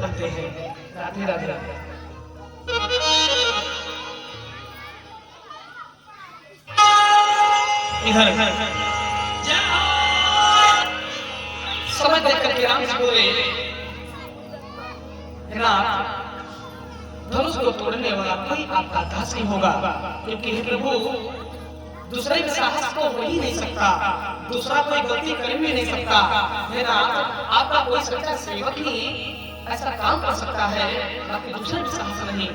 बनते हैं। राधे राधे। इधर समय देख करके राम जी बोले, धनुष को तोड़ने वाला कोई आपका दास नहीं होगा, क्योंकि हे प्रभु दूसरे के साहस को हो ही नहीं सकता, दूसरा कोई गलती कर भी नहीं सकता है ना। आपका कोई सच्चा सेवक ही ऐसा काम कर सकता है, बाकी दूसरे के साहस नहीं।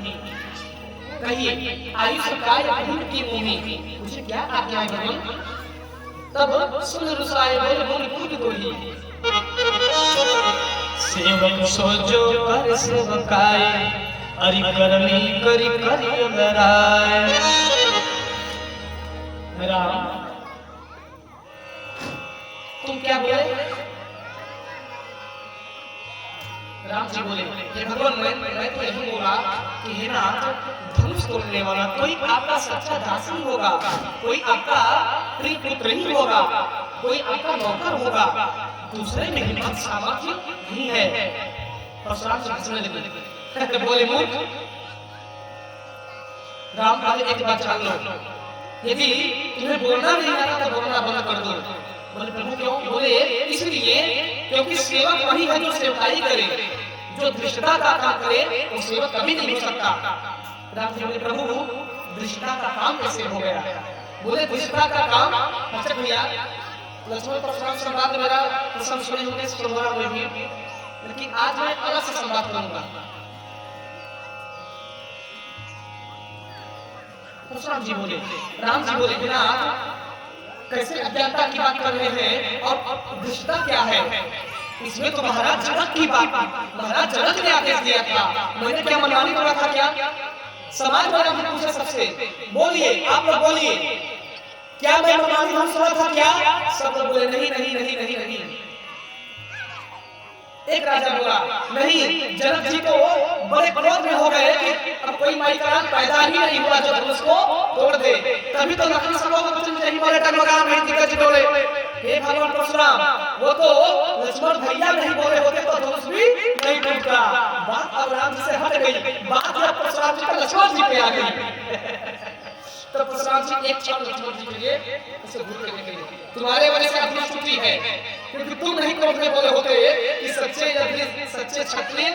कहिए आयुष काय अभिन की भूमि, मुझे क्या आज्ञा है भगवान? तब सुन रुसाए बोल बोल कूद बोली, सेवक सोजो कर सेवकाय, अरि करनी करी करी लराय। राम तुम क्या बोले? राम जी बोले, हे भगवान मैं तो यही बोला कि हे नाथ, धनुष तोड़ने वाला कोई आपका सच्चा दास नहीं होगा, कोई आपका प्रिय पुत्र नहीं होगा, कोई आपका नौकर होगा, दूसरे में हिम्मत सामर्थ्य नहीं है। परशुराम जी हंसने लगे, बोले मूर्ख, राम बोले एक बात जान लो, यदि तुम्हें बोलना नहीं आता तो बोलना बंद कर दो। बोले प्रभु क्यों? बोले इसलिए क्योंकि सेवक वही है जो सेवकाई करे, जो धृष्टता का काम करे वो सेवक कभी नहीं हो सकता। राम जी बोले प्रभु धृष्टता का काम कैसे हो गया? बोले धृष्टता का काम अच्छा भैया, लक्ष्मण परशुराम संवाद मेरा प्रसंग सुने होंगे सोमवार में भी, लेकिन आज मैं अलग से संवाद करूंगा। परशुराम जी बोले, राम जी बोले कि नाथ कैसे अज्ञानता की बात कर रहे हैं और धृष्टता क्या है? इसमें तो महाराज जनक की बात, महाराज जनक ने आदेश दिया था, मैंने क्या मनमानी करा था क्या? समाज वाला भी पूछे सबसे, बोलिए आप लोग बोलिए, क्या मैं मनमानी हम सुना था क्या? सब लोग बोले नहीं नहीं नहीं नहीं नहीं। एक राजा बोला नहीं, जनक जी तो बड़े क्रोध में हो गए कि अब कोई माई का पैदा ही नहीं हुआ जो धनुष को तोड़ दे, तभी तो लखन सब लोग कुछ नहीं बोले, टगमगा नहीं दिग्गज बोले, हे भगवान परशुराम वो तो लक्ष्मण भैया नहीं बोले होते तो धनुष भी नहीं टूटता। बात अब राम जी से हट गई, बात जब परशुराम जी का लक्ष्मण जी पे आ गई, तो परशुराम जी एक क्षण लक्ष्मण जी के लिए उसे घूर के निकले, तुम्हारे वजह से अपनी छुट्टी है, क्योंकि तुम नहीं क्रोध में बोले होते कि सच्चे सच्चे क्षत्रिय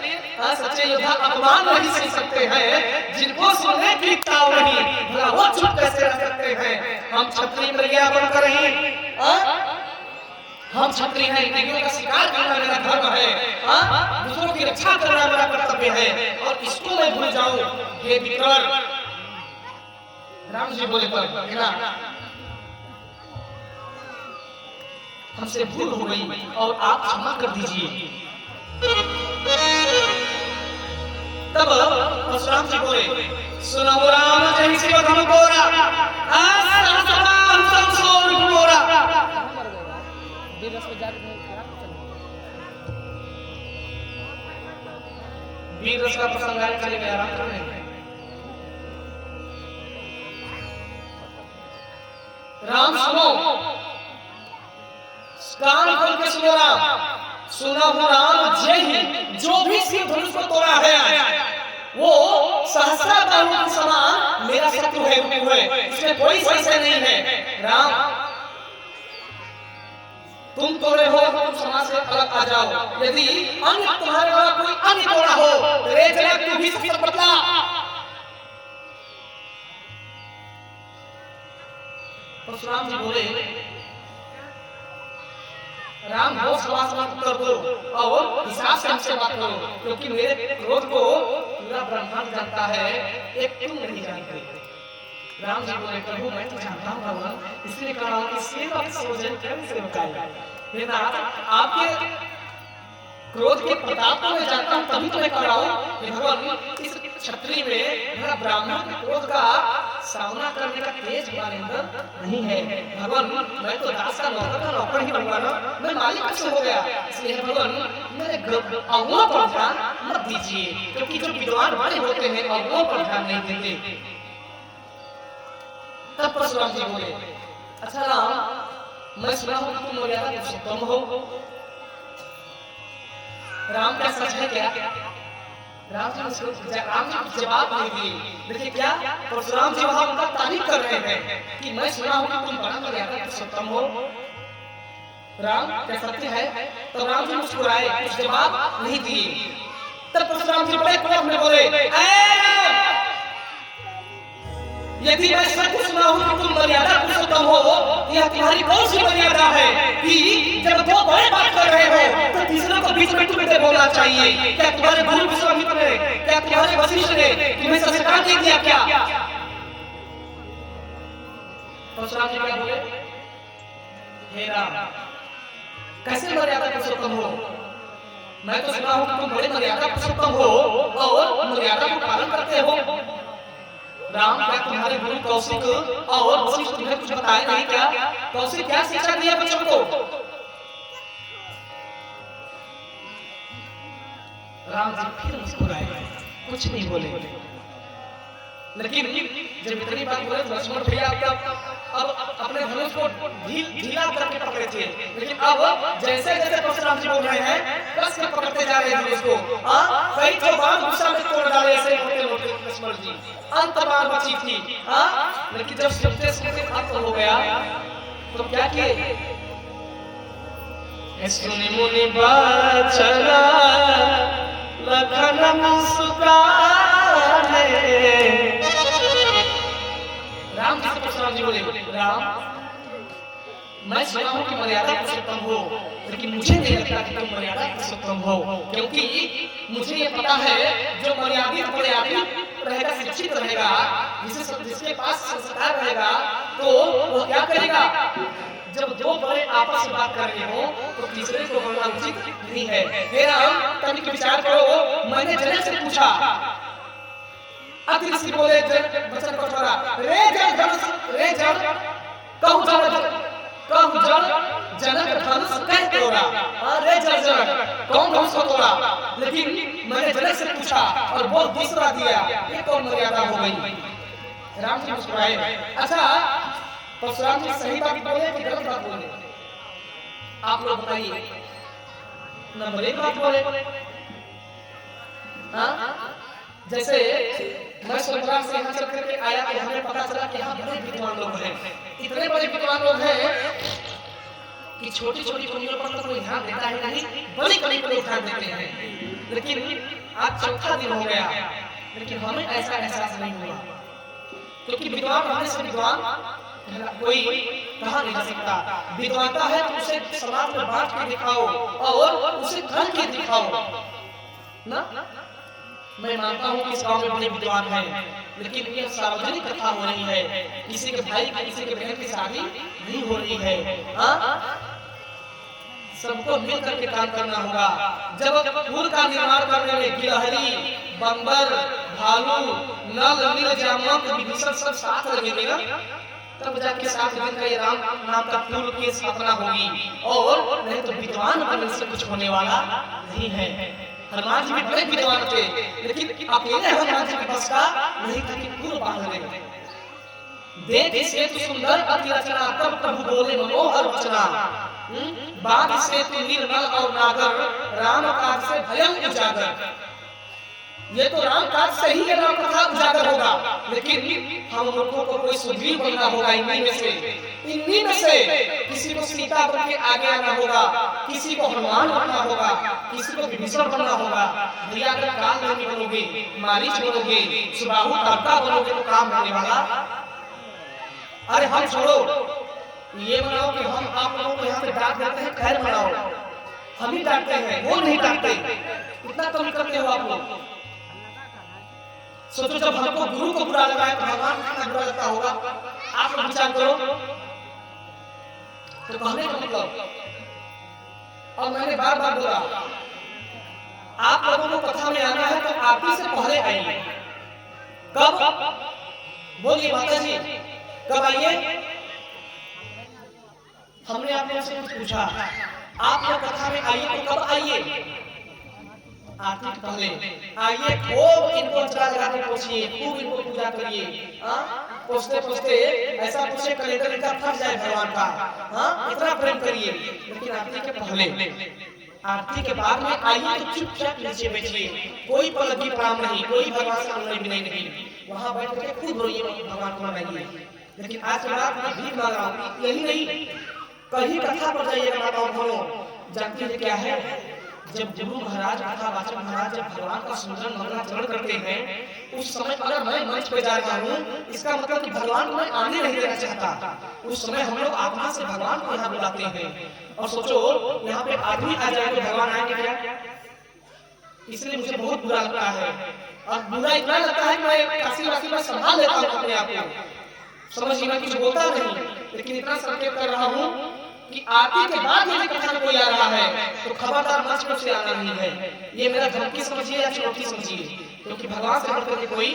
सच्चे योद्धा अपमान नहीं सह सकते हैं, जिनको सुनने की ताव नहीं, भला वो चुप कैसे रह सकते हैं? हम क्षत्रिय मर्यादा बनकर ही, हम क्षत्रिय हैं, इंद्रियों का शिकार करना मेरा धर्म है, दूसरों की रक्षा करना मेरा कर्तव्य है, और इसको मैं भूल जाऊं ये विकर? राम जी बोले पर हमसे भूल हो गई और आप क्षमा कर दीजिए। तब परशुराम जी बोले, सुनो राम जय शिव धम गोरा, वीर रस का प्रसंग गायन करेंगे, आराम करेंगे। राम सुनो, कान खोल के सुनो राम, सुना हो राम जय ही, जो भी शिव धनुष को तोड़ा है वो सहस्रा बाहुओं के समान मेरा शत्रु है, इसमें कोई संशय नहीं है। राम तुम तोड़े हो तुम समाज से अलग आ जाओ, यदि अन्य तुम्हारे वाला कोई अन्य तोड़ा हो तो रे जनक तू भी सबसे बदला। परशुराम जी बोले, राम वो सवाल मत कर दो और हिसाब से हमसे बात करो, क्योंकि मेरे क्रोध को पूरा ब्रह्मांड जानता है, एक तुम नहीं जानते। राम जी बोले प्रभु मैं तो जानता हूँ भगवान, इसलिए कहा कि सेवक सोजन कर्म सेवकाई, हे नाथ आपके क्रोध के प्रताप को मैं जानता हूँ, तभी तो मैं कह रहा हूँ कि भगवान इस क्षत्रिय में मेरा ब्राह्मण के क्रोध का सामना करने का तेज बालेंद्र नहीं है। भगवान मैं तो दास का नौकर ही बनूंगा ना, मैं मालिक कैसे हो गया? इसलिए भगवान मेरे अवगुणों पर ध्यान मत दीजिए, क्योंकि जो विद्वान वाले होते हैं अवगुणों पर ध्यान नहीं देते। तब परशुराम जी बोले, अच्छा राम मैं सुना हूँ तुम मर्यादा पुरुषोत्तम हो, राम क्या सच है क्या? राम जी को जवाब नहीं दिए। देखिए क्या परशुराम जी वहां उनका तारीफ कर रहे हैं कि मैं सुना हूं कि तुम बड़ा मर्यादा पुरुषोत्तम हो। राम क्या सत्य है? तो राम जी मुस्कुराए, कुछ जवाब नहीं दिए। तब परशुराम जी बड़े क्रोध में बोले, यदि मैं सच सुना हूं कि तुम मर्यादा पुरुषोत्तम हो, यह तुम्हारी कौन सी मर्यादा है कि जब दो बड़े बात कर रहे हो तो तीसरे को बीच में तुम्हें बोलना चाहिए? क्या तुम्हारे गुरु विश्वामित्र ने, क्या तुम्हारे वशिष्ठ ने तुम्हें संस्कार दे दिया क्या? परशुराम जी क्या बोले, हे राम कैसे मर्यादा पुरुषोत्तम हो? मैं तो सुना हूं कि तुम बड़े मर्यादा पुरुषोत्तम हो और मर्यादा को पालन करते हो। राम क्या तुम्हारे गुरु कौशिक और वशिष्ठ तुम्हें कुछ बताए नहीं क्या? कौशिक क्या शिक्षा दिया बच्चों को? राम जी फिर मुस्कुराए, कुछ नहीं बोले। लेकिन जब इतनी बात बोले तो लक्ष्मण भैया अब अपने धनुष को ढीला करके पकड़े थे, लेकिन अब जैसे जैसे परशुराम जी बोल रहे हैं कस के पकड़ते जा रहे हैं धनुष को। कई तो बार गुस्सा में तोड़ डाले ऐसे मोटे मोटे लक्ष्मण जी, अंत बार बची थी। लेकिन जब सुनते सुनते खत्म हो गया तो क्या किए? सुनी मुनि बात चला लखन मुस्काने। राम जी से परशुराम जी बोले, राम मैं सुना हूं कि मर्यादा पुरुषोत्तम हो, लेकिन मुझे नहीं लगता कि तुम मर्यादा पुरुषोत्तम हो, क्योंकि मुझे ये पता है जो मर्यादित मर्यादित रहेगा, शिक्षित रहेगा, जिसके पास संस्कार रहेगा तो वो क्या करेगा? जब दो बड़े आपस में बात कर रहे हो तो तीसरे को बोलना उचित नहीं है। हे राम तनिक विचार करो। मैंने जनक से पूछा, अति ऋषि बोले वचन कठोरा, रे जल धनुष रे जल कहूं जल जनक धनुष कह तोड़ा। रे जल जनक कौन धनुष को तोड़ा? लेकिन मैंने जनक से पूछा और वो दूसरा दिया, ये कौन मर्यादा हो गई? राम जी मुस्कुराए। अच्छा परशुराम जी सही बात बोले कि गलत बात बोले? आप लोग बताइए। नंबर एक बात बोले। जैसे मैं सोमवार से यहाँ चल करके आया कि हमें पता चला कि यहाँ बड़े विद्वान लोग हैं, इतने बड़े विद्वान लोग हैं कि छोटी छोटी कमियों पर तो कोई ध्यान देता है नहीं, बड़ी कमी पर ध्यान देते हैं। लेकिन आज चौथा दिन हो गया, लेकिन हमें ऐसा एहसास नहीं हुआ, क्योंकि विद्वान हमें से विद्वान कोई कहा नहीं जा सकता। विद्वानता है तो उसे समाज में बांट के दिखाओ और उसे कर के दिखाओ ना। मैं मानता हूँ कि इस गांव में बड़े विद्वान हैं, लेकिन ये सार्वजनिक कथा हो रही है, किसी के भाई की किसी के बहन की शादी नहीं हो रही है। सबको मिल करके काम करना होगा। जब पुल का निर्माण करने में गिलहरी, बंदर, भालू, नल, नील, जामवंत, विभीषण सब साथ लगेंगे ना, तब जाके साथ मिलकर ये राम नाम का पुल की स्थापना होगी। और नहीं तो विद्वान बनने से कुछ होने वाला नहीं है। हनुमान जी भी बड़े विद्वान थे, लेकिन अकेले हनुमान जी के बस का नहीं था कि पुल बांध ले। देख से तो सुंदर अति रचना, तब प्रभु बोले मनोहर वचना। बाग से तो निर्मल और नागर, राम काज से भयंकर उजागर। ये तो राम काज से ही राम कथा उजागर होगा, लेकिन हम लोगों को कोई सुग्रीव बनना होगा। इन्हीं में से किसी को सीता बन के आगे आना होगा, किसी को हनुमान बनना होगा, किसी को विभीषण बनना होगा। भैया अगर काल नहीं बनोगे, मारीच बनोगे, सुबाहु तारका बनोगे तो काम होने वाला। अरे हम छोड़ो, ये बनाओ कि हम आप लोगों को यहाँ पे डांट देते हैं, खैर बनाओ, हम ही डांटते हैं, वो नहीं डांटते। इतना कम करते हो आप लोग। सोचो जब हमको गुरु को बुरा लगा है तो भगवान को कितना बुरा लगता होगा। आप लोग विचार करो। तो कहने का मतलब, और मैंने बार बार बोला, आप लोगों को कथा में आना है तो आरती से पहले आइए। कब? बोलिए माता जी, कब आइए? हमने आप लोगों से कुछ पूछा, आप लोग कथा में आइए तो कब आइए? आरती के पहले आइए। खूब इनको चला लगा के पूछिए, खूब इनको पूजा करिए। पूछते पूछते ऐसा पूछे कैलेंडर इनका थक जाए भगवान का। इतना प्रेम करिए, लेकिन आरती के पहले आरती के बाद में आइए तो चुपचाप नीचे बैठिए, कोई पलक भी प्रणाम नहीं, कोई भगवान से अनुनय भी नहीं, वहां बैठ के खुद रोइए, भगवान को मनाइए। लेकिन आज के बाद मैं भीख मांग रहा हूँ, यही नहीं कहीं कथा पर जाइएगा माताओं बहनों, जानते हैं क्या है, जब गुरु महाराज कथा वाचक महाराज जब भगवान का सुमिरन मंगलाचरण करते हैं, उस समय अगर मैं मंच पे जा रहा हूँ, इसका मतलब कि भगवान को मैं आने नहीं देना चाहता। उस समय हम लोग आत्मा से भगवान को यहाँ बुलाते हैं। और सोचो यहाँ पे आदमी आ जाए तो भगवान आएंगे क्या? इसलिए मुझे बहुत बुरा लगता है, और बुरा इतना लगता है कि मैं काशी वासी में संभाल लेता हूँ अपने आप को, समझिए मैं कुछ बोलता नहीं, लेकिन इतना संकेत कर रहा हूँ कि आरती के बाद यदि कथा कोई आ रहा है तो खबरदार मंच पर से आना नहीं है। ये मेरा धमकी समझिए या चुनौती समझिए, क्योंकि भगवान से बढ़कर के कोई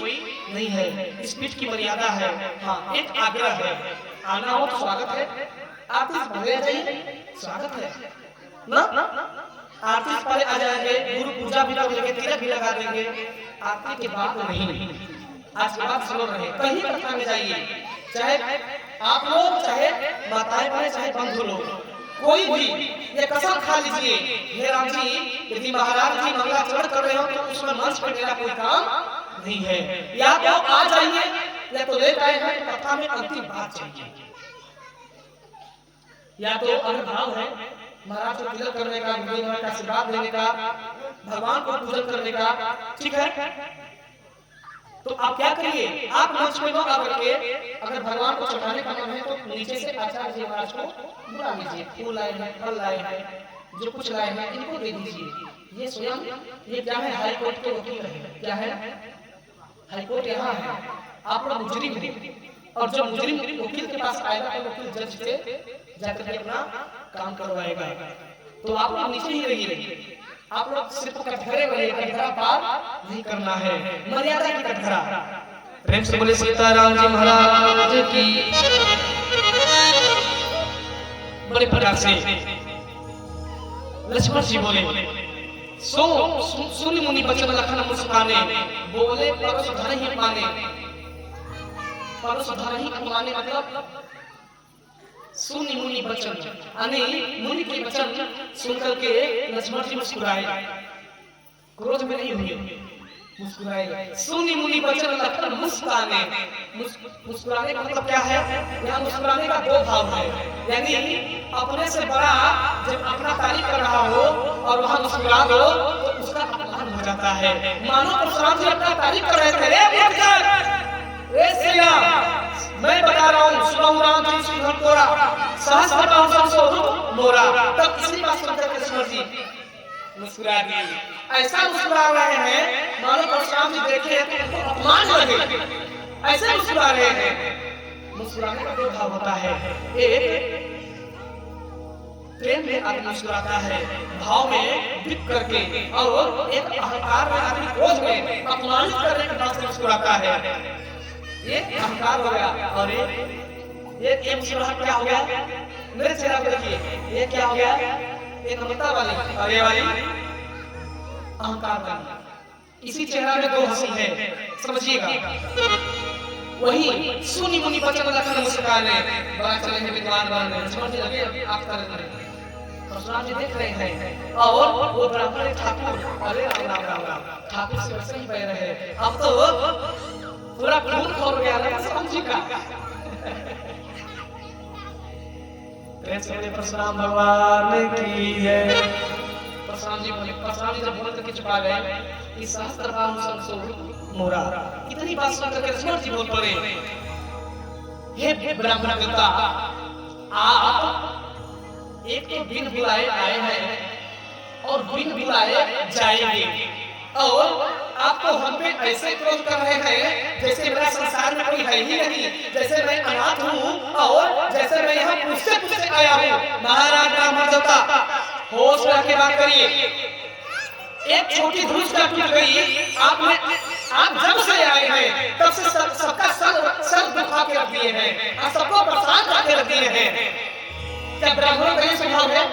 नहीं है, इस पीठ की मर्यादा है। हाँ, एक आग्रह है, आना हो तो स्वागत है, आरती से पहले आ जाइए, स्वागत है ना, आरती से पहले आ जाएंगे, गुरु पूजा भी कर लेंगे, तिलक भी लगा देंगे, आरती के बाद तो नहीं। आज के बाद सुनो रहे, कहीं कथा में जाइए, चाहे आप लोग, चाहे माताएं बहनें, चाहे बंधु लोग, कोई भी ये कसम खा लीजिए, हे राम जी यदि महाराज जी मंगलाचरण कर रहे हो तो उसमें मंच पर मेरा कोई काम नहीं है, या तो आ जाइए या तो लेट आए हैं, कथा में अंतिम बात चाहिए, या तो अनुभाव है महाराज को तिलक करने का, गुरुदेव का आशीर्वाद लेने का, भगवान को पूजन करने का, ठीक है। तो आप क्या करिए, आप मंच में लोग आकर के अगर भगवान को चढ़ाने का मन है तो नीचे से आचार्य जी महाराज को बुला लीजिए, फूल लाए हैं, फल लाए हैं, जो कुछ लाए हैं इनको दे दीजिए। ये स्वयं ये क्या है, हाई कोर्ट के वकील है, क्या है, हाई कोर्ट यहाँ है, आप लोग मुजरिम हैं, और जो मुजरिम वकील के पास आएगा तो वकील जज से जाकर के अपना काम करवाएगा। तो आप लोग नीचे ही रहिए, आप लोग सिर्फ कटघरे रहिए, कटघरा पार नहीं करना है, मर्यादा की कटघरा। प्रेम से बोले सीताराम जी महाराज की। बड़े प्रकार से लक्ष्मण जी बोले, सुन मुनि बचन लखन मुस्काने, बोले परस धन ही माने, परस धन ही माने मतलब सुन मुनि बचन, यानी मुनि के वचन सुनकर के लक्ष्मण जी मुस्कुराए, क्रोध में नहीं हुए, मुस्कुराए। सुन मुनि बचन लखन मुस्काने, मुस्कुराने का मतलब क्या है, यहाँ मुस्कुराने का दो भाव है, यानी अपने से बड़ा जब अपना तारीफ कर रहा हो और वहाँ मुस्कुरा दो तो उसका अपमान हो जाता है। मानो परशुराम जी अपना तारीफ कर रहे थे, मैं बता रहा हूँ, सुनो राम जी सिंह तोरा सहस्र बाहुं स्वरूप मोरा, तब इसी बात सुनकर लक्ष्मण जी मुस्कुरा दिए। ऐसा मुस्कुरा रहे हैं मानो परशुराम जी देखे तो उनको अपमान लगे, ऐसे मुस्कुरा रहे हैं। मुस्कुराने का दो भाव होता है, एक प्रेम में आदमी मुस्कुराता है, भाव में बिक करके, और एक अहंकार में आदमी क्रोध में अपमानित करने के बाद मुस्कुराता है। ये अहंकार हो गया, और ये मुस्कुराहट क्या हो गया, मेरे चेहरे पर देखिए, ये क्या हो गया, ये नम्रता वाली, और ये वाली अहंकार वाली। इसी चेहरा में दो हंसी है, समझिएगा। वही सुनी मुनि बचन लखन मुस्काने, बड़ा चले हैं विद्वान बन, समझ लगे आप कर रहे, परशुराम जी देख रहे हैं, और वो ब्राह्मण ठाकुर, अरे राम राम राम, ठाकुर से वैसे ही बह रहे, अब तो पूरा खून खोल गया ना समझी का। परशुराम भगवान की जय। परशुराम जी बोले, परशुराम जी जब बोले तो किच पा गए कि सहस्त्र बाहुं स्वरूप मोरा। इतनी बात सुनकर के लक्ष्मण जी बोल पड़े, हे ब्राह्मण देवता, आप एक तो बिन बुलाए आए हैं और बिन बुलाए जाएंगे, और आप तो हम पे ऐसे क्रोध कर रहे हैं जैसे मेरा संसार में कोई है ही नहीं, जैसे मैं अनाथ हूँ, और जैसे मैं यहाँ पूछते पूछते आया हूँ। महाराज ब्राह्मण देवता, होश रख के बात करिए, एक छोटी धूस का टूट गई, आप जब से आए हैं तब से सबका सर दुखा के रख दिए हैं, और सबको परेशान करके रख दिए हैं। क्या ब्राह्मणों का ये स्वभाव है?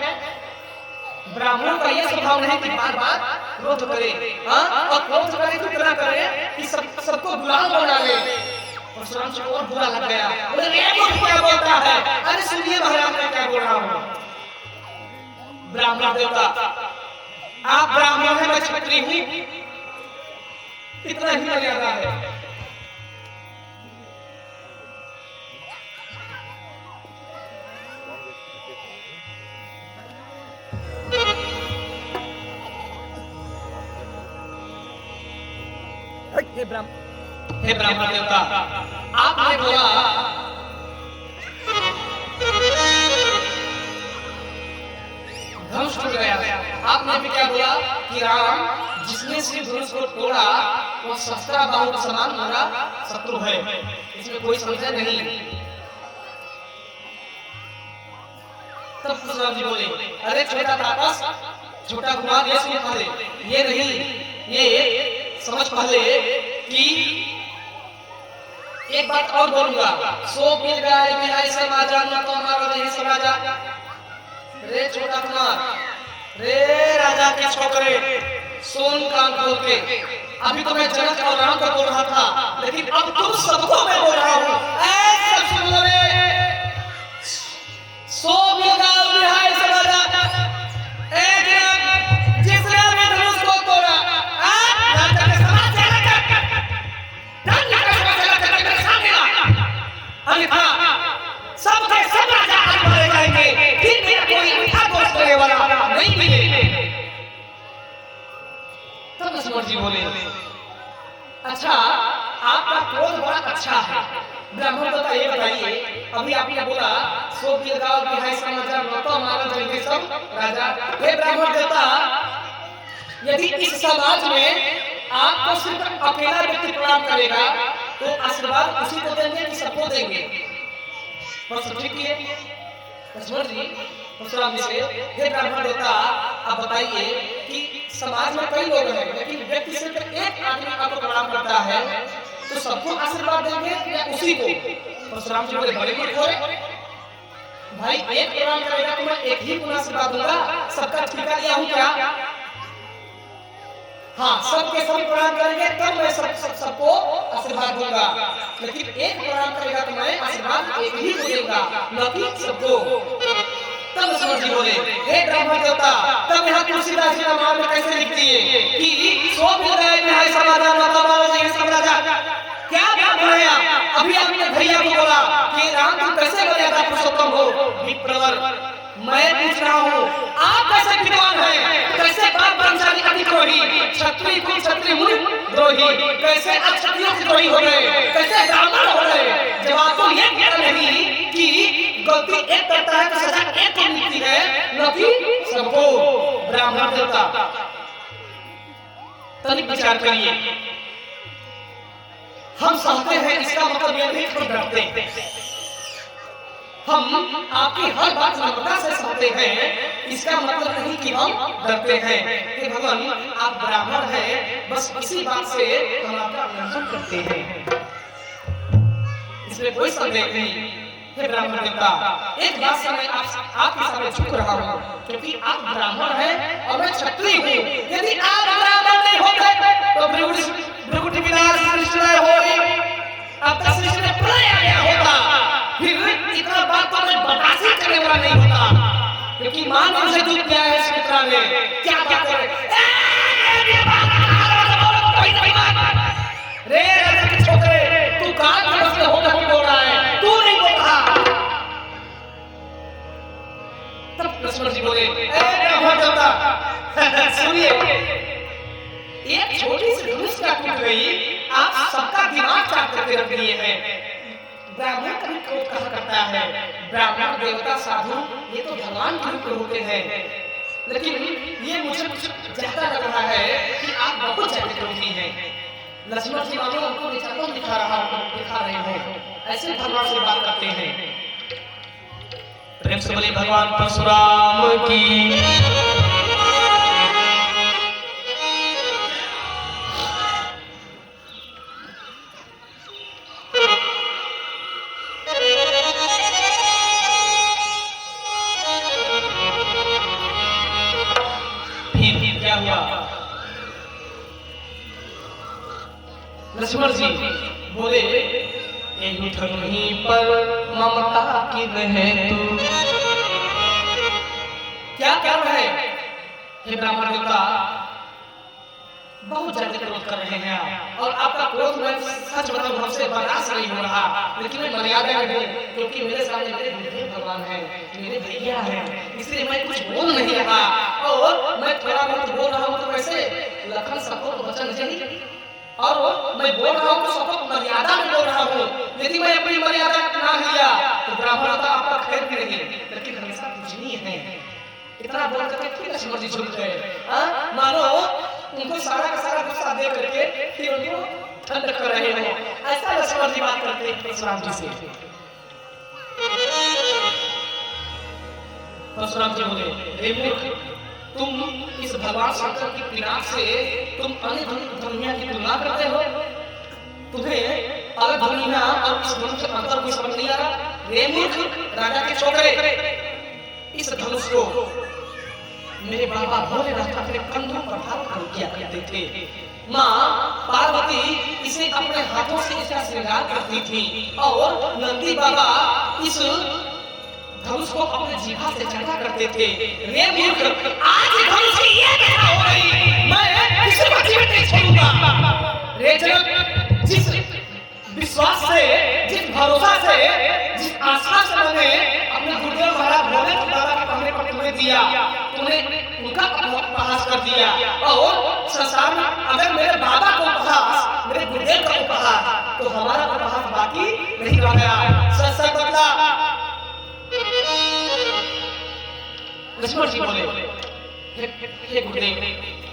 ब्राह्मणों का यह स्वभाव नहीं कि बार बार क्रोध करे, और क्रोध करे तो इतना करे कि सबको गुलाम बना ले। परशुराम जी को और बुरा लग गया, बोले ये क्या बोलता है, अरे सुनिए महाराज मैं क्या बोल रहा हूँ। ब्राह्मण देवता आप ब्राह्मण हैं, मैं क्षत्रिय हूं, इतना ही मर्यादा है। हे ब्राह्मण देवता, आपने बोला धनुष टूट गया, आपने भी क्या बोला कि राम जिसने श्री धनुष को तोड़ा वो शस्त्रा बाहु के समान मेरा शत्रु है, इसमें कोई समझा नहीं। तब परशुराम जी बोले, अरे छोटा तापस, छोटा कुमार, ये सुन पहले, ये नहीं, ये समझ पहले कि एक बात और बोलूंगा, सो मिल गाय में ऐसे माजा न तो हमारा नहीं समाजा। रे छोटा कुमार, रे राजा के छोकरे, सोन कान खोल के, अभी तो मैं जनक और राम को बोल रहा था, लेकिन अब तुम सबको मैं बोल रहा हूँ। ऐसा सुन लो रे, सो मिल गाय में ऐसे माजा, जिसने भी धनुष को तोड़ा, राजा के समाज से सबके सब राजा आज मारे जाएंगे, फिर मेरा कोई मीठा दोष करने वाला नहीं मिले। तब लक्ष्मण जी बोले, अच्छा आपका क्रोध बड़ा अच्छा है। ब्राह्मण देवता ये बताइए, अभी आपने बोला सो के गांव की है समाचार न तो मारा जाएंगे सब राजा। हे ब्राह्मण देवता, यदि इस समाज में आपको सिर्फ अकेला व्यक्ति प्रणाम करेगा तो आशीर्वाद उसी को देंगे कि सबको देंगे? प्रश्न ठीक है लक्ष्मण जी परशुराम जी से, हे ब्राह्मण देवता आप बताइए कि समाज में कई लोग हैं, लेकिन व्यक्ति सिर्फ एक आदमी आपको प्रणाम करता है तो सबको आशीर्वाद देंगे या उसी को? परशुराम जी बोले, बड़े मूर्ख हो भाई, एक प्रणाम करेगा तो मैं एक ही को आशीर्वाद दूंगा, सबका ठिका लिया हूं क्या? हाँ, सबके सब प्रणाम करेंगे तब मैं सबको आशीर्वाद दूंगा, लेकिन एक प्रणाम करेगा तो मैं आशीर्वाद एक ही को दूंगा, न कि सबको। तब लक्ष्मण जी बोले, हे ब्राह्मण देवता, तब यहाँ तुलसीदास जी रामायण में कैसे लिखती है कि सो मिल गए में है समाधान न तो मारो जाएंगे सब राजा? क्या बात है? अभी आपने भैया को बोला कि राम तुम कैसे मर्यादा पुरुषोत्तम हो, विप्रवर, मैं पूछ रहा हूँ आप कैसे विद्वान हैं, कैसे बाप ब्रह्मचारी अधिद्रोही, क्षत्रिय को क्षत्रिय मुनि द्रोही, कैसे अक्षत्रियों के द्रोही हो गए, कैसे ब्राह्मण हो गए? जवाब तो ये कहता नहीं कि गलती एक करता है तो सजा एक को मिलती है, न कि सबको। ब्राह्मण देवता तनिक विचार करिए, हम सहते हैं इसका मतलब यह नहीं कि डरते हैं, हम आपकी हर बात नम्रता से सहते हैं, इसका मतलब नहीं कि हम डरते हैं। कि भगवान आप ब्राह्मण हैं, बस इसी बात से हम आपका उल्लंघन करते हैं, इसमें कोई संदेह नहीं। हे ब्राह्मण देवता, एक बात से मैं आपके सामने झुक रहा हूँ, क्योंकि आप ब्राह्मण हैं और मैं क्षत्रिय हूँ। यदि आप ब्राह्मण नहीं होते तो भृगुटी विनाश सृष्टि होगी, अब तक सृष्टि में प्रलय आ गया होगा, फिर इतना बात तो मैं बर्दाश्त करने वाला नहीं होता, क्योंकि मां ने मुझे दूध दिया है सुमित्रा ने। क्या बात है रे राजा के छोकरे, तू कान में बसले होकर हम बोल रहा है, तू नहीं बोल रहा। तब लक्ष्मण जी बोले, ए ब्राह्मण देवता सुनिए, एक छोटी सी धनुष क्या टूट गई, आप सबका दिमाग चाट करके रख दिए हैं। ब्राह्मण कभी क्रोध कहा करता है, ब्राह्मण देवता साधु ये तो भगवान के रूप होते हैं, लेकिन ये मुझे कुछ ज्यादा लग रहा है कि आप बहुत ज्यादा क्रोधी हैं। लक्ष्मण जी मानो हमको निचापन दिखा रहे हो, ऐसे भगवान से बात करते हैं। प्रेम से बोले भगवान परशुराम की। लक्ष्मण जी बोले, यही ठगही पर ममता की रहे तू। क्या कर रहे? हे ब्राह्मण देवता, बहुत ज्यादा क्रोध कर रहे हैं आप, और आपका क्रोध में सच बताऊं हमसे बर्दाश्त नहीं हो रहा, लेकिन मैं मर्यादा में हूं, क्योंकि मेरे सामने मेरे गुरुदेव भगवान हैं, मेरे भैया हैं, इसलिए मैं कुछ बोल नहीं रहा, और मैं थोड़ा बहुत बोल रहा हूं तो वैसे लखन सपोर्ट वचन नहीं, और मैं बोल रहा हूं तो सपोर्ट मर्यादा में बोल रहा हूं। यदि मैं अपनी मर्यादा ना लिया तो ब्राह्मणता आपका खैर भी नहीं, लेकिन हमेशा पूजनीय है। इतना बोल करके फिर लक्ष्मण जी झुक गए, मानो उनको सारा का सारा गुस्सा दे करके फिर उनको ठंड कर रहे हो। ऐसा लक्ष्मण जी बात करते हैं परशुराम जी से। परशुराम जी बोले, हे मूर्ख, तुम इस भगवान शंकर की पिनाक से तुम अन्य दुनिया की तुलना करते हो? तुम्हें अलग दुनिया और इस धनुष का अंतर कोई समझ नहीं आ रहा? हे मूर्ख, राजा के छोकरे, इस धनुष को मेरे बाबा भोलेनाथ अपने कंधों पर धारण किया करते थे। माँ पार्वती इसे अपने हाथों से इसका श्रृंगार करती थी, और नंदी बाबा इस धनुष को अपने जीभा से चाटा करते थे। रे मूर्ख, आज धनुष की ये दशा हो गई, मैं किसी को जीवित नहीं छोड़ूंगा। रे जनक, जिस विश्वास से, जिस भरोसा से, जिस आस्था से मैंने अपने गुरुदेव महाराज भोले बाबा के कहने पर तुम्हें दिया, तुमने उनका उपहास कर दिया, और संसार में अगर मेरे बाबा को उपहास, मेरे गुरुदेव का उपहास, तो हमारा उपहास बाकी नहीं रह गया। सच बदला। लक्ष्मण जी बोले, हे गुरुदेव,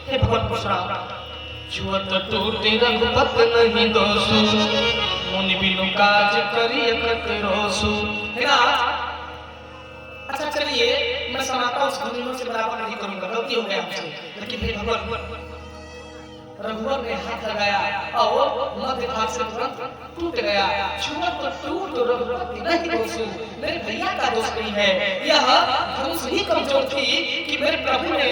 हे भगवान परशुराम, जुअत टूटे रघुपत नहीं दोषु, मुनि बिनु काज करिय कत रोसु। है ना? अच्छा चलिए, मैं समाता उस धनुष से बराबर नहीं करूंगा, गलती हो गया मुझसे, लेकिन हे भगवान, रघुवर ने हाथ लगाया और मध्य भाग से तुरंत टूट गया। छुअत टूट रघुपति नहीं दोषु, मेरे भैया का दोष नहीं है, यह धनुष ही कमजोर थी कि मेरे प्रभु ने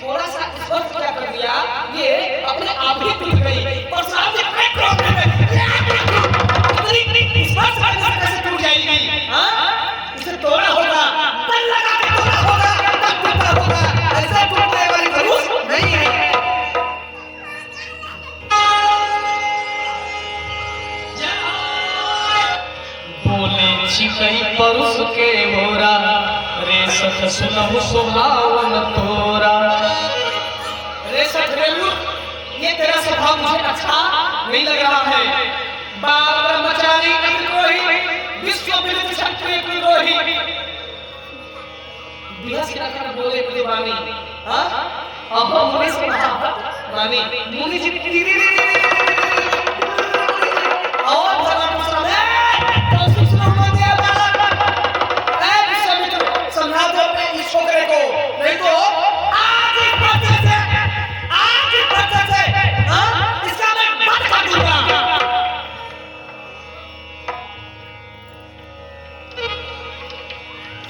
थोड़ा सा स्पर्श क्या कर दिया, ये अपने आप ही टूट गई। परशुराम जी अपने क्रोध में इतनी स्पर्श कैसे टूट जाएगी? हाँ, इसे तोड़ना होगा, बल लगा के तोड़ना होगा, तब टूटना होगा, ऐसे टूटने वाली धनुष नहीं है। बोले छिकई परुष के मोरा, रे सख सुनहु सुहावन तोरा। रे सख रेलू, ये तेरा स्वभाव मुझे अच्छा नहीं लग रहा है। बाल ब्रह्मचारी अति कोहि, विश्व विदित क्षत्रिय कुलोहि। बिहस कर बोले देवानी, हाँ? अब मुनि से वानी, मुनि जी और भगवान परशुराम समझा दो अपने इस छोकरे को, नहीं तो आज ही पत्थर से, हाँ, इसका मैं बात कर दूंगा।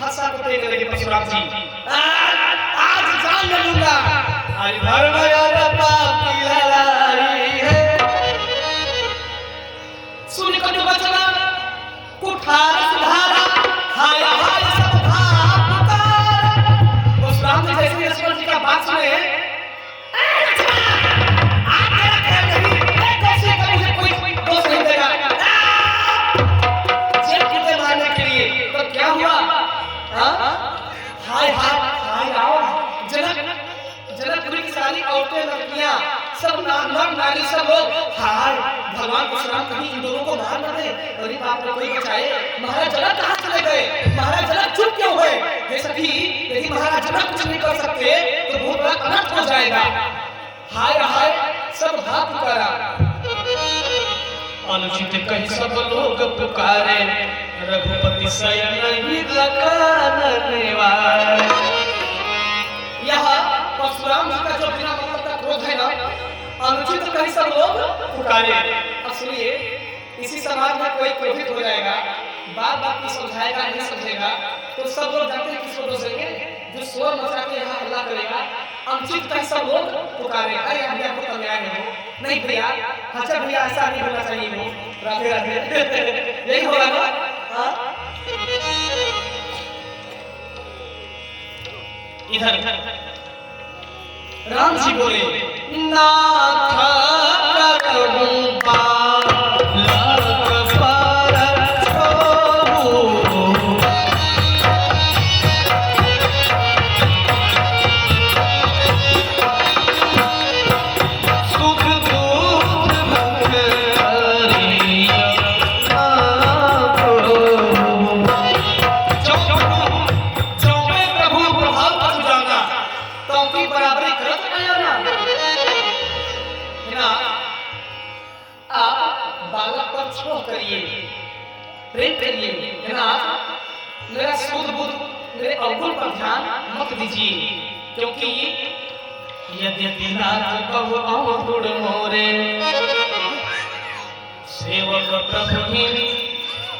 हंसा को तेरे लगे परशुराम जी, आज जान ले लूंगा। आज घर में यार बाप की लड़ाई है, सुन कर जो बचना कुठार सुधारा, हाय हाय सब भाप उतार। परशुराम जी जैसे लक्ष्मण जी का बात सुने, आप तेरा खैर नहीं, एक दोषी का मुझे कोई दोष नहीं देगा, जेल कीते मारने के लिए। तो क्या हुआ? हाय हाय हाय आओ, जनकपुरी की सारी औरतें लड़कियां सब नर नारी सब लोग हाय भगवान परशुराम कहीं इन दोनों को मार न दे, अरे बाप रे कोई बचाए। महाराज जनक कहाँ चले गए? महाराज जनक चुप क्यों हुए? हे सखी, यदि महाराज जनक कुछ नहीं कर सकते तो बहुत बड़ा अनर्थ हो जाएगा। हाय हाय सब भाग पुकारा, अनुचित कहीं सब लोग पुकारे, रघुपति शयन ही लखान निवार। यह परशुराम जी का जो बिना मतलब का क्रोध है ना, अनुचित कहीं सब लोग पुकारे। अब सुनिए, इसी समाज में कोई क्रोधित हो जाएगा, बात बात की समझाएगा नहीं समझेगा, तो सब लोग जानते हैं किसको दोष देंगे? जो शोर मचा के यहाँ हल्ला करेगा, अनुचित कहीं सब लोग पुकारे। अरे हम क्या खुद अन्याय हो? नहीं भैया, अच्छा भैया ऐसा नहीं होना चाहिए हो। राधे राधे, यही होगा ना? इधर राम जी बोले नाथ करूं बालक पर छोड़ूं। सुख दुख हरिया जो मैं प्रभु प्रभाव पछु जाना तो की बराबरी करत आया ना ना आप बालक पर छोड़ करिए, प्रेम करिए ना, मेरा सुध बुध मेरे अवगुण पर ध्यान मत दीजिए, क्योंकि यद्यपि नाथ बहु अवगुण मोरे सेवक प्रभु ही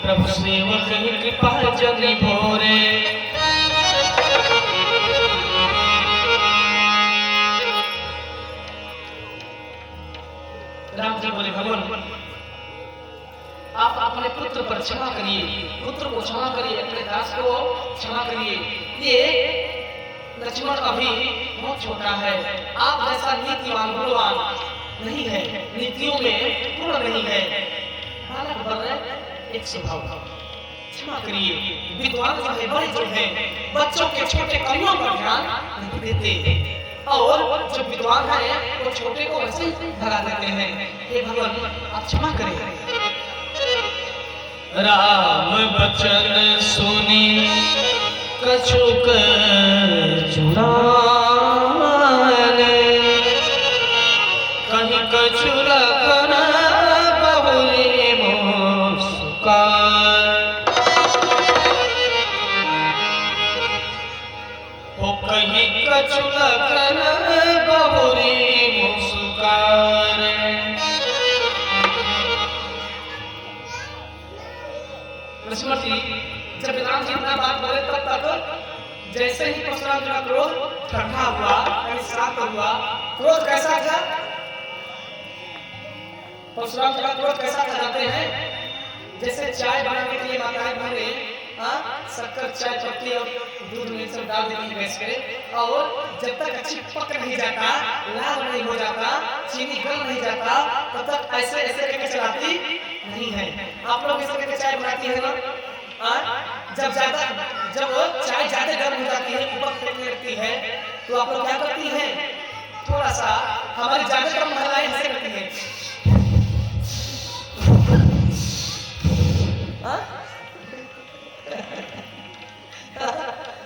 प्रभु सेवक ही कृपा जनि भोरे। राम जी बोले भगवान आप अपने पुत्र पर क्षमा करिए, पुत्र को क्षमा करिए, अपने दास को क्षमा करिए। ये लक्ष्मण अभी बहुत छोटा है, आप जैसा नीतिवान गुणवान नहीं है, नीतियों में पूर्ण नहीं है, बालक बन एक स्वभाव। क्षमा करिए। विद्वान जो है, बड़े जो है, बच्चों के छोटे कमियों पर ध्यान नहीं देते, और जो विद्वान है वो छोटे को वैसे भगा देते हैं। हे भगवान आप क्षमा करें। राम बचन सुनी कछुक चुराने, कहीं कछु लखन बहुरी मुस्कान। हो कहीं कछु लखन बहुरी मुस्कान। लक्ष्मण जी जब राम जी अपना बात बोले तब तक जैसे ही परशुराम जी का क्रोध ठंडा हुआ, शांत हुआ। क्रोध कैसा था? परशुराम जी का क्रोध कैसा था जानते हैं? जैसे चाय बनाने के लिए माताएं बहनें शक्कर, चाय पत्ती और दूध में सब डाल देती है गैस पे, और जब तक अच्छी पक नहीं जाता, लाल नहीं हो जाता, चीनी गल नहीं जाता, तब तक ऐसे ऐसे करके चलाती नहीं है। आप लोग इस तरह की चाय बनाती है ना, जब चाय ज्यादा गर्म हो जाती है, ऊपर फेंकने लगती है, तो आप लोग क्या करती हैं? थोड़ा सा हमारी ज्यादातर महिलाएं ऐसे करती हैं,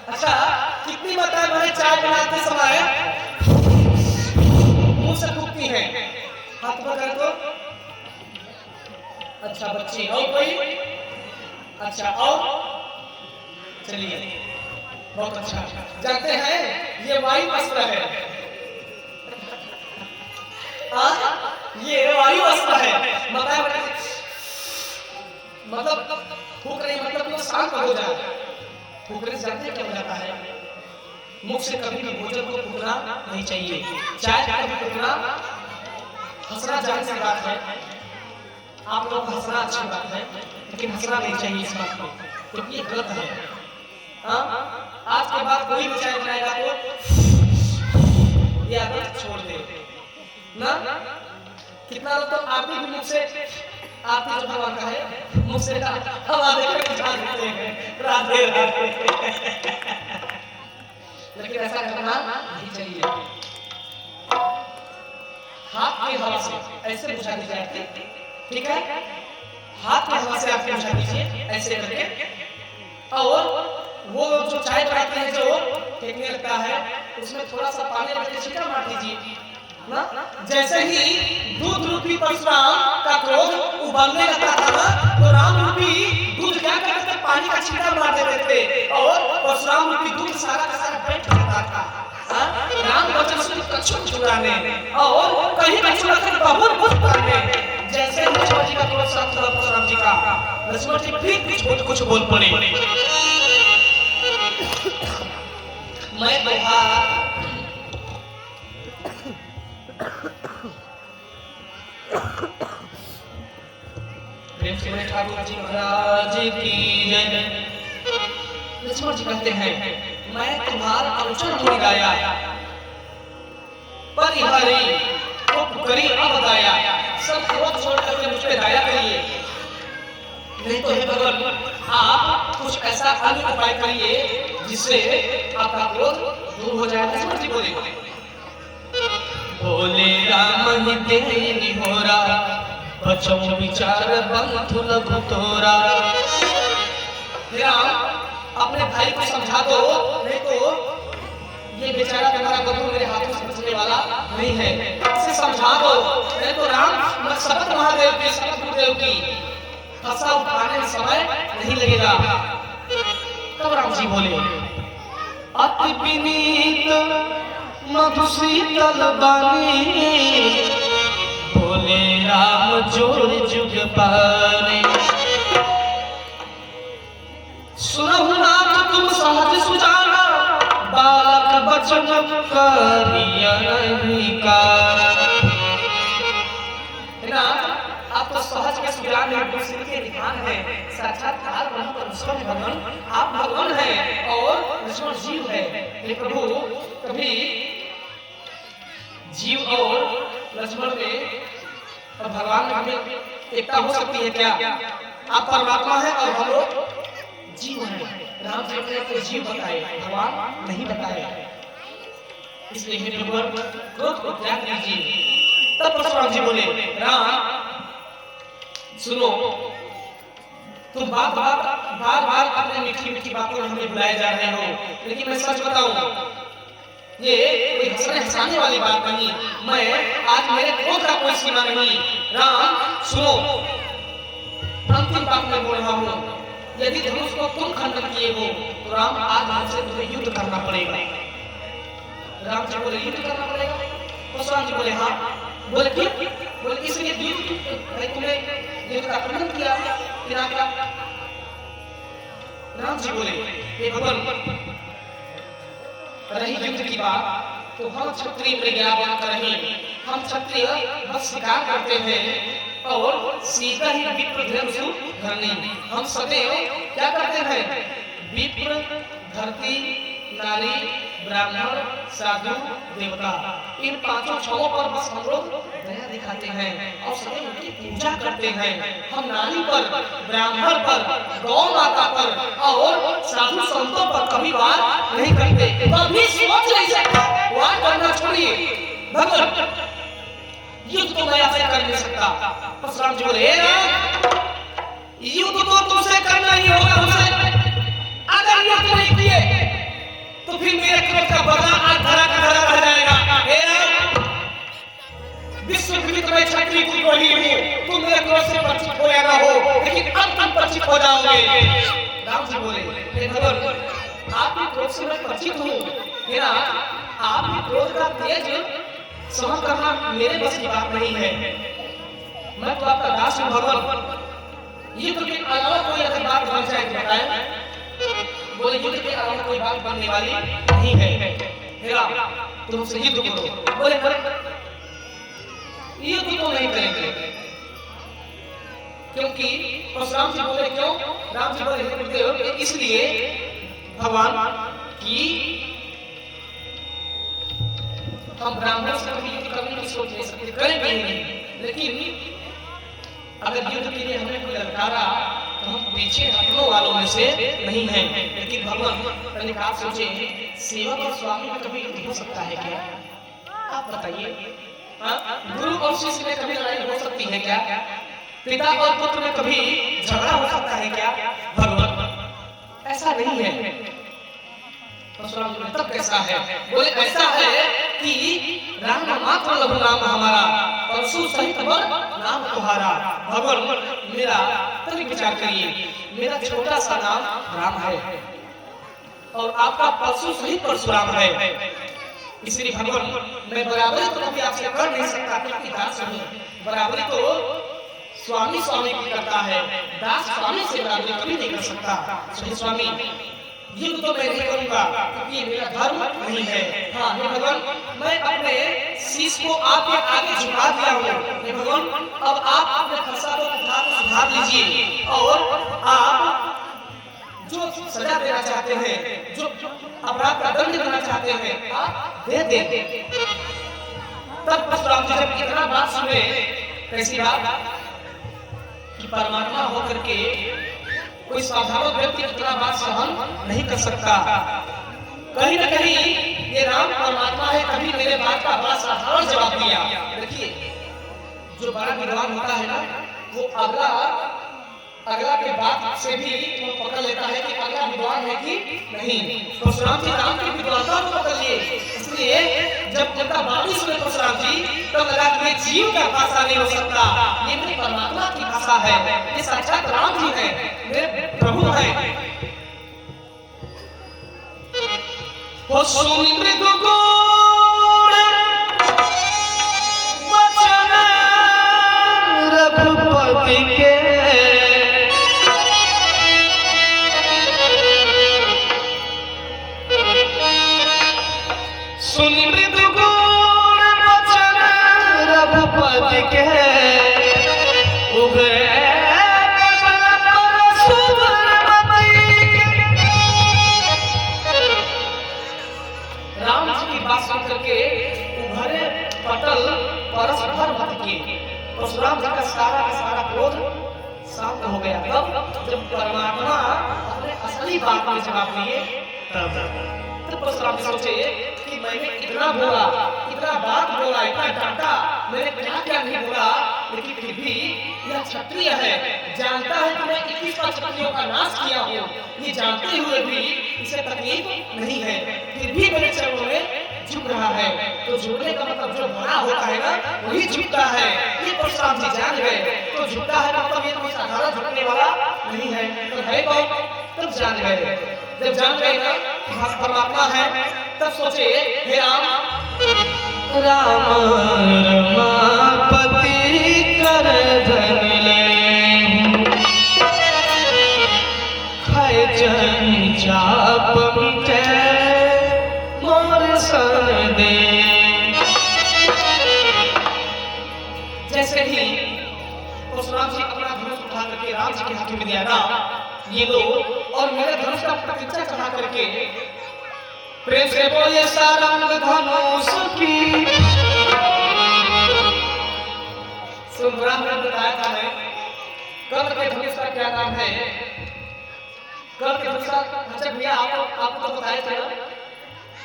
अच्छा कितनी माताएं बहनें चाय बनाते समय मुंह से फूकती हैं? हाथ पकड़ दो। अच्छा बच्ची, और कोई? अच्छा और चलिए बहुत अच्छा। जानते हैं ये वायु अस्त्र है, ये वायु अस्त्र है। मतलब फूक रही, मतलब वो शांत हो जाए। फूकने से जानते क्या हो जाता है? मुख से कभी भी भोजन को फूकना नहीं चाहिए, चाय कभी फूकना। हंसना जाहिर सी बात है, आप लोग हंसना अच्छी बात है, लेकिन हंसना नहीं चाहिए इस बात को, क्योंकि ये गलत है। आज के बाद कोई भी चाय बनाएगा तो ये आदत छोड़ दे ना। कितना लोग तो आरती भी मुख से, आरती जो भगवान का है, मुख से हवा देकर बुझा देते हैं, राधे राधे। लेकिन ऐसा करना नहीं चाहिए। हाथ की हवा से ऐसे बुझा दीजिए आरती, ठीक है? हाथ की हवा से आरती बुझा दीजिए ऐसे करके, और वो जो चाय बनाते हैं जो फेंकने लगता है, उसमें थोड़ा सा पानी रख के छींटा मार दीजिए ना। जैसे ही दूध रूपी परशुराम का क्रोध उबलने लगता था ना, तो राम रूपी दूध क्या करते थे? पानी का छींटा मार देते थे, और परशुराम रूपी दूध सारा का सारा बैठ जाता था। राम वचन सुन कछुक छुड़ाने, और कहीं कछु लखन बहुर मुस्काने। जैसे ही लक्ष्मण जी का क्रोध शांत हुआ परशुराम जी का, लक्ष्मण जी फिर कुछ बोल पड़े। मैं ठाकुर जी महाराज की जय। लक्ष्मण जी कहते हैं मैं तुम्हारा अनुचर हो गाया, परिहरी तो करी अब दाया, सब क्रोध छोड़ करके मुझ पे दया करिए, नहीं तो हे भगवान आप कुछ ऐसा अन्य उपाय करिए जिससे आपका क्रोध दूर हो जाए। लक्ष्मण जी बोले बोले राम तेरी निहोरा, बचो विचार बंधु लघु तोरा। राम अपने भाई को समझा दो, नहीं तो ये बेचारा तुम्हारा बंधु मेरे हाथों से बचने वाला नहीं है, इसे समझा दो, नहीं तो राम मैं शपथ महादेव की शपथ गुरुदेव की फंसा उठाने में समय नहीं लगेगा। तब राम जी बोले अति विनीत मधुशीतल बानी, बोले राम जोड़ जुग पाने। सुनहु नाथ तुम सहज सुजाना, बालक बचन करिया नहीं कारा। आप तो सहज के सुजान है, दूसरे के ध्यान है, साक्षात्कार ब्रह्म परमेश्वर भगवान आप भगवान हैं और लक्ष्मण जीव है। हे प्रभु कभी जीव और लक्ष्मण में और भगवान में एकता हो सकती है क्या? आप परमात्मा है और हम लोग जीव हैं। राम जी ने कोई जीव बताए, भगवान नहीं बताए, इसलिए हे भगवान क्रोध को त्याग दीजिए। तब परशुराम जी बोले राम सुनो, तुम बार बार अपने मीठी मीठी बातों में हमें बुलाए जा रहे हो, लेकिन मैं सच बताऊं ये कोई हंसने हंसाने वाली बात नहीं, मैं आज मेरे क्रोध का कोई सीमा नहीं। राम सुनो, अंतिम बात मैं बोल रहा हूँ, यदि धनुष को तुम खंडन किए हो तो राम आज हमसे तुम्हें युद्ध करना पड़ेगा। राम जी बोले युद्ध करना पड़ेगा? परशुराम जी बोले हाँ। बोले क्यों? बोले इसलिए युद्ध तुमने युद्ध का खंडन किया बिना का। राम जी बोले हे भगवान रही युद्ध की बात तो हम क्षत्रिय प्रज्ञावान कर रहे, हम क्षत्रिय बस शिकार करते हैं और सीधा ही विप्र धर्मसु धरनी। हम सदैव क्या करते हैं? विप्र, धरती, नारी, ब्राह्मण, साधु, देवता, इन पांचों छलों पर बस हम लोग दया दिखाते हैं और सदैव उनकी पूजा करते हैं। हम नारी पर, ब्राह्मण पर, गौ माता पर और साधु संतों पर कभी वार नहीं करते, कभी सोच नहीं सकता। वार करना छोड़िए भगवान, युद्ध तो मैं आपसे कर नहीं सकता। परशुराम जी बोले युद्ध तो तुमसे करना ही होगा हमसे, अगर युद्ध नहीं किए तो फिर मेरे क्रोध का बदला आज धरा का धरा रह जाएगा। विश्व विदित में क्षत्रिय कुल को ही हूँ, तुम मेरे क्रोध से परिचित हो या ना हो, लेकिन अब तुम परिचित हो जाओगे। राम जी बोले हे भगवान आपके क्रोध से मैं परिचित हूँ, मेरा आपके क्रोध का तेज सहन करना मेरे बस की बात नहीं है। मैं तो आपका दास हूँ भगवान। युद्ध के अलावा कोई अगर बात बन जाए तो बताएं। बोले युद्ध के अलावा कोई बात बनने वाली नहीं है, तुमसे युद्ध करो। बोले युद्ध तो नहीं करेंगे, क्योंकि परशुराम जी बोले क्यों? राम जी बोले इसलिए भगवान की हम ब्राह्मण से कभी युद्ध करने की सोच नहीं सकते, करेंगे नहीं, लेकिन अगर युद्ध के लिए हमें कोई ललकारा तो हम पीछे हटने वालों में से नहीं हैं। लेकिन भगवान आप सोचे सेवक और स्वामी में कभी युद्ध हो सकता है क्या? आप बताइए। गुरु और शिष्य में कभी लड़ाई हो सकती है क्या? पिता और पुत्र में कभी झगड़ा हो सकता है क्या? भगवान ऐसा नहीं है। परशुराम जी तब कैसा है? बोले ऐसा है कि राम मात्र लघु नाम हमारा, परशु सहित बर नाम तुम्हारा। भगवान मेरा तभी विचार करिए, मेरा छोटा सा नाम राम है और आपका परशु सहित परशुराम है, इसलिए भगवान मैं बराबरी तो कभी आपसे कर नहीं सकता, क्योंकि दास हूँ। बराबरी तो स्वामी स्वामी की करता है, दास स्वामी से बराबरी कभी नहीं कर सकता। स्वामी युद्ध तो मैं नहीं करूंगा क्योंकि ये मेरा धर्म नहीं है। हाँ हे भगवान मैं अपने शीश को आपके आगे झुका दिया हूँ। हे भगवान अब आप अपने फंसा को सुधार लीजिए और आप जो सजा देना चाहते हैं, जो अपराध का दंड देना चाहते हैं, आप दे दे। तब परशुराम जी जब इतना बात सुने, कैसी बात कि परमात्मा होकर के कोई साधारण व्यक्ति इतना बात सहन नहीं कर सकता। कहीं न कहीं ये राम परमात्मा है, कभी मेरे बात का बड़ा साधारण जवाब दिया। देखिए, जो बड़ा विद्वान होता है ना, वो अगला के बात से भी वो पकड़ लेता है कि अगला विद्वान है कि नहीं। परशुराम जी राम की विद्वानता को पकड़ लिए, इसलिए जब उनका वाणी सुने परशुराम जी, तब लगा कि ये जीव का भाषा नहीं हो सकता, ये मेरे परमात्मा की भाषा है, ये साक्षात राम जी है, मेरे प्रभु है। हो सुनि मृदु गुण वचन रघुपति के, सुनि मृदु गुण वचन रघुपति के, उगे करके उभरे पटल परस्पर मत किए। परशुराम जी का सारा क्रोध शांत हो गया। तब जब परमात्मा अपने असली बात में जवाब दिए, तब परशुराम जी सोचे कि मैंने इतना बोला, इतना बात बोला, इतना डांटा, मैंने क्या नहीं बोला, लेकिन फिर भी यह क्षत्रिय है, जानता है कि मैं 21 क्षत्रियों का नाश किया हूँ, ये जानते हुए भी इसे तकलीफ नहीं है, फिर भी मेरे चरणों में झुक रहा है। तो झुकने का मतलब जो बड़ा होता है ना, वही झुकता है। ये परशुराम जी जान गए, तो झुकता है मतलब ये कोई साधारण झुकने वाला नहीं है, तो है कौन? तब जान गए। जब जान गए ना कि परमात्मा है, तब सोचे हे राम रमापति कर धन ले, खाए जन जाप मिटे मोर सन दे। जैसे ही परशुराम जी अपना धनुष उठा करके राम जी के हाथ में दिया, राम ये लो और मेरे धनुष का प्रतिज्ञा चढ़ा करके प्रेम से बोले सारंग धनुष की। राम ने बताया था है कल के धनुष का क्या नाम है, कल के धनुष का अच्छा भैया आपको तो बताया था,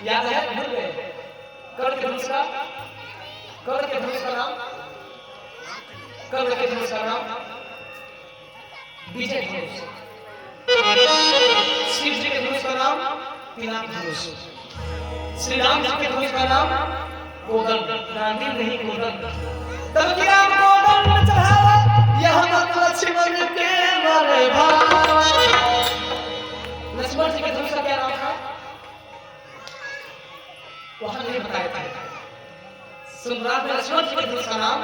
याद है? भूल गए? कल के धनुष का नाम, कल के धनुष का नाम विजय धनुष, शिव जी के धनुष का नाम पिनाक धनुष, श्री राम जी के धनुष का नाम कोदंड, गांधी नहीं कोदंड। तब की राम कोदंड चढ़ावा, यह मत लक्ष्मण के मरे भाई। लक्ष्मण जी के धनुष का क्या नाम था? वहां नहीं बताया था। सम्राट लक्ष्मण जी के धनुष का नाम,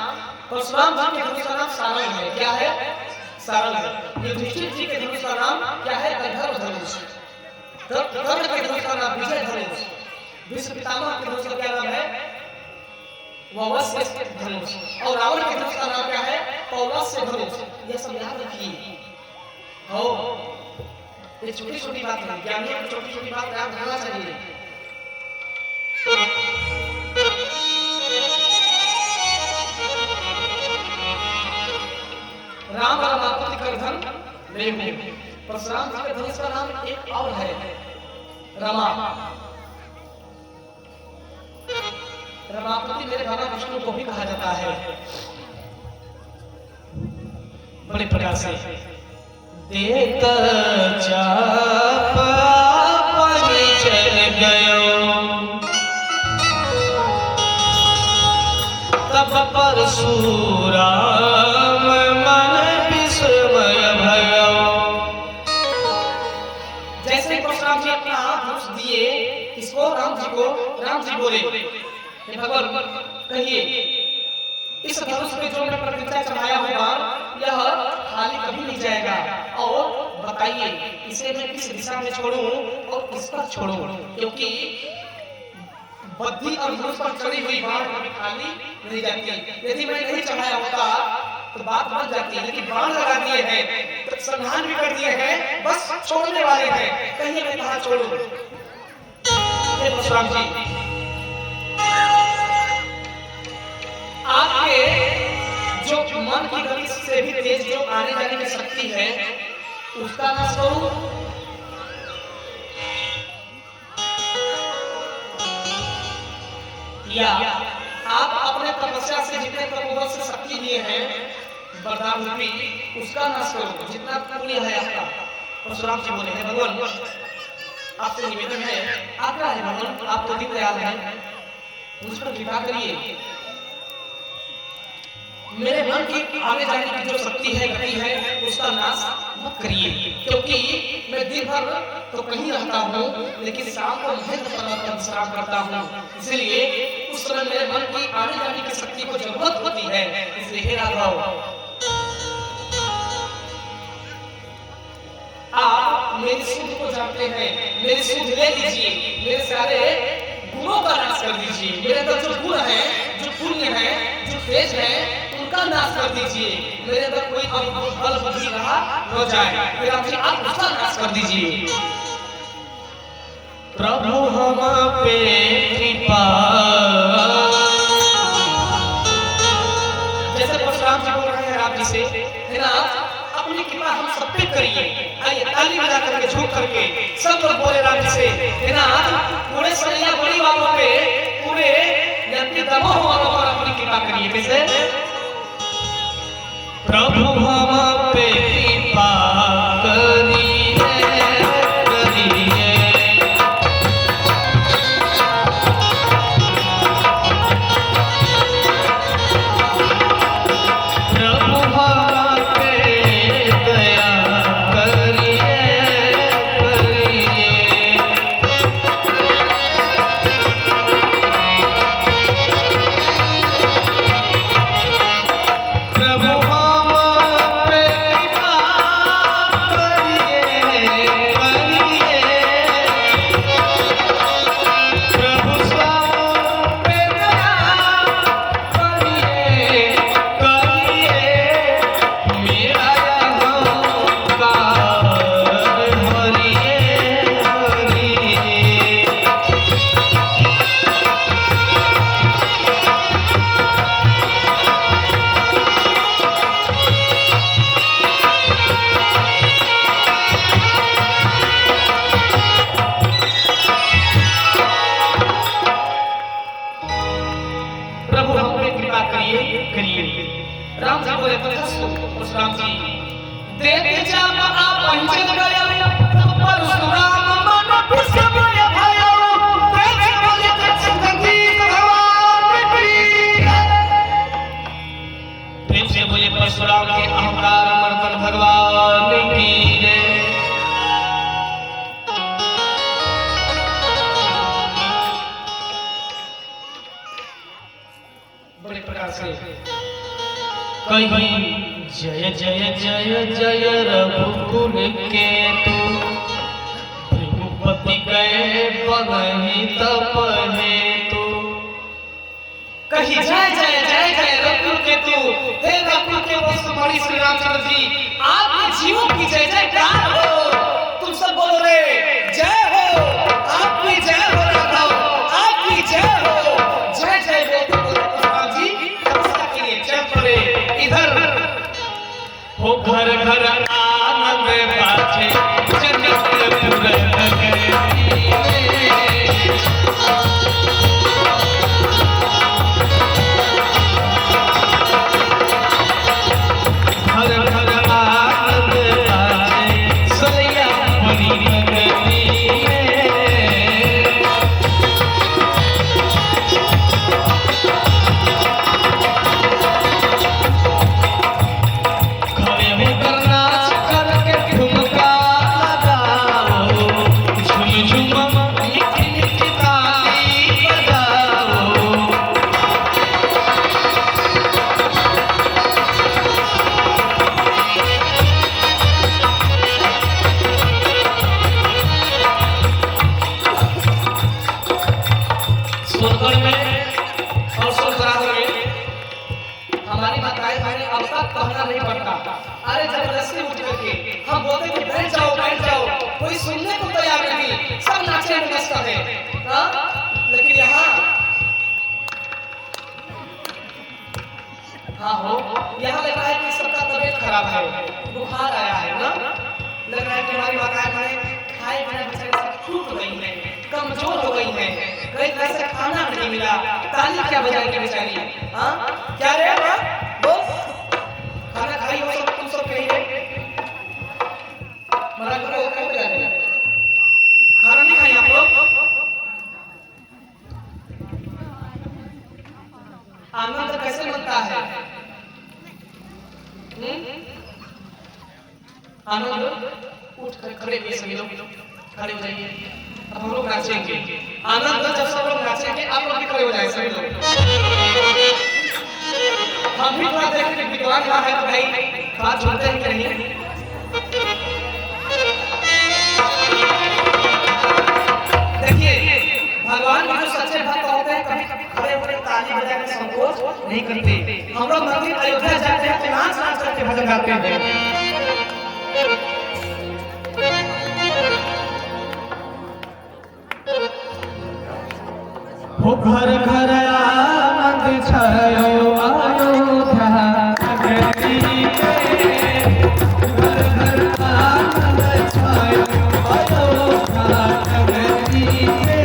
परशुराम जी के धनुष का नाम सारंग है। क्या है? सारंग है। युधिष्ठिर जी के धनुष का नाम क्या है? गंधर्व धनुष। कर्ण के धनुष का नाम विजय धनुष। भीष्म पितामह के धनुष का क्या नाम है? ववस्य धनुष। और रावण के धनुष का नाम क्या है? पौलस्य धनुष। यह सब याद रखिए। हो ये छोटी छोटी बात है, ज्ञानियों को छोटी छोटी बात याद रखना चाहिए। राम रमापति कर धन ले हो। परशुराम जी के धनुष का नाम एक और है, रमा। रमापति मेरे भगवान विष्णु को भी कहा जाता है बड़े प्रकार से। देत चाप चल गयो, तब परशुराम मन विस्मय भयो। जैसे ही परशुराम जी अपना हाथ धनुष दिए, इसको राम जी को, राम जी बोले भगवान कहिए इस धनुष पे जो मैं प्रतिज्ञा चढ़ाया होगा यह खाली कभी नहीं जाएगा, और बताइए इसे मैं किस दिशा में छोड़ूं और किस पर छोड़ूं, क्योंकि बद्धी और धनुष पर चढ़ी हुई बाण कभी खाली नहीं जाती। यदि मैं नहीं चढ़ाया होता तो बात बन जाती है, लेकिन बाण लगा दिए हैं तो संधान भी कर दिए हैं, बस छोड़ने वाले हैं, कहीं मैं कहां छोड़ूं। परशुराम जी आपके जो मन की गति से भी तेज जो आने जाने की शक्ति है उसका नाश करूं, या आप अपने तपस्या से जितने तपोबल से शक्ति लिए हैं वरदान रूपी उसका नाश करो, जितना पुण्य है आपका। परशुराम जी बोले हैं भगवान आपसे निवेदन है, आप क्या है भगवान, आप तो दीनदयाल हैं, मुझ पर कृपा करिए, मेरे मन की आने जाने की जो शक्ति है गति है उसका नाश मत करिए, क्योंकि मैं दिन भर तो कहीं रहता हूँ लेकिन शाम को महेंद्र पर्वत पर विश्राम करता हूँ, इसलिए उस समय मेरे मन की आने जाने की शक्ति को जरूरत होती है, इसलिए हे राघव आप मेरी सुध को जानते हैं, मेरी सुध ले लीजिए, मेरे सारे गुणों का नाश कर दीजिए, मेरे अंदर जो गुण है, जो पुण्य है, जो तेज है उनका नाश कर दीजिए, मेरे अंदर कोई बल बुद्धि रहा हो जाए, फिर आप उसका नाश कर दीजिए। प्रभु हम पे कृपा, जैसे परशुराम जी बोल रहे हैं राम जी से, है ना, अपनी कृपा हम सब पे करिए। आइए ताली बजा करके झूम करके सब लोग बोले राम जी से, है ना, पूरे सैया बड़ी वालों पे, पूरे यज्ञ दमोह वालों पर अपनी कृपा करिए। कैसे? प्रभु हम पे कृपा करिए करिए, प्रभु हम पे दया करिए करिए, प्रभु राम जी बोले परशुराम जी देते जब आप पहुंचे गए परशुराम मन विस्मय भयो, देते बोले जगदीश भगवान की, फिर से बोले परशुराम के अहंकार मर्दन भगवान की जय। बड़े प्रकार से कहीं जय जय जय जय रघुकुल केतु, भृगुपति गए बगहि तप हेतु, कहीं जय जय जय जय रघुकुल केतु, हे रघुकुल के वंशमणि श्री रामचंद्र जी, आपके जीवों की जय जयकार हो, तुम सब बोलो रे जय हो, आपकी जय हो राघव, आपकी जय हो, जय जय बोलो परशुराम जी, तपस्या के लिए चल पड़े इधर हो, घर घर आनंद बाजे जनकपुर नगरी में, घर घर आनंद बाजे सैया बड़ी नगरी में, हमारी माताएं बहनें अब तक कहना नहीं पड़ता, अरे जबरदस्ती उठ करके हम बोलते कि बैठ जाओ, कोई सुनने को तैयार नहीं, सब नाचे में मस्त है, लेकिन यहाँ हाँ हो, यहाँ लग रहा है कि सबका तबीयत खराब है, बुखार आया है ना? लग रहा है कि हमारी माताएं खाए बिना बेचारी सब टूट गई हैं, कमजोर हो गई हैं, कई तरह से खाना नहीं मिला, ताली क्या बजाएंगे बेचारी? हाँ क्या रे बोल, खाना खाई हो सब, तुम सब कहिए मना करो क्या बजा रहे? खाना नहीं खाई आप लोग? आनंद कैसे मिलता है? आनंद उठ कर खड़े हुए सभी लोग खड़े हो जाइए। अब हम लोग नाचेंगे। आनंद जब सब लोग नाचेंगे आप लोग भी खड़े हो जाए सभी लोग। हम भी थोड़ा देखेंगे विद्वान यहाँ है तो भाई बात सुनते हैं कि नहीं? देखिए भगवान के जो सच्चे भक्त होते हैं कभी कभी खड़े होकर ताली बजाने में संकोच नहीं करते। हम लोग मंदिर अयोध्या जाते हैं तो नाच नाच करके भजन गाते हैं। हो घर घर आनंद छायो अयोध्या नगरी में, घर घर आनंद छायो अयोध्या नगरी में।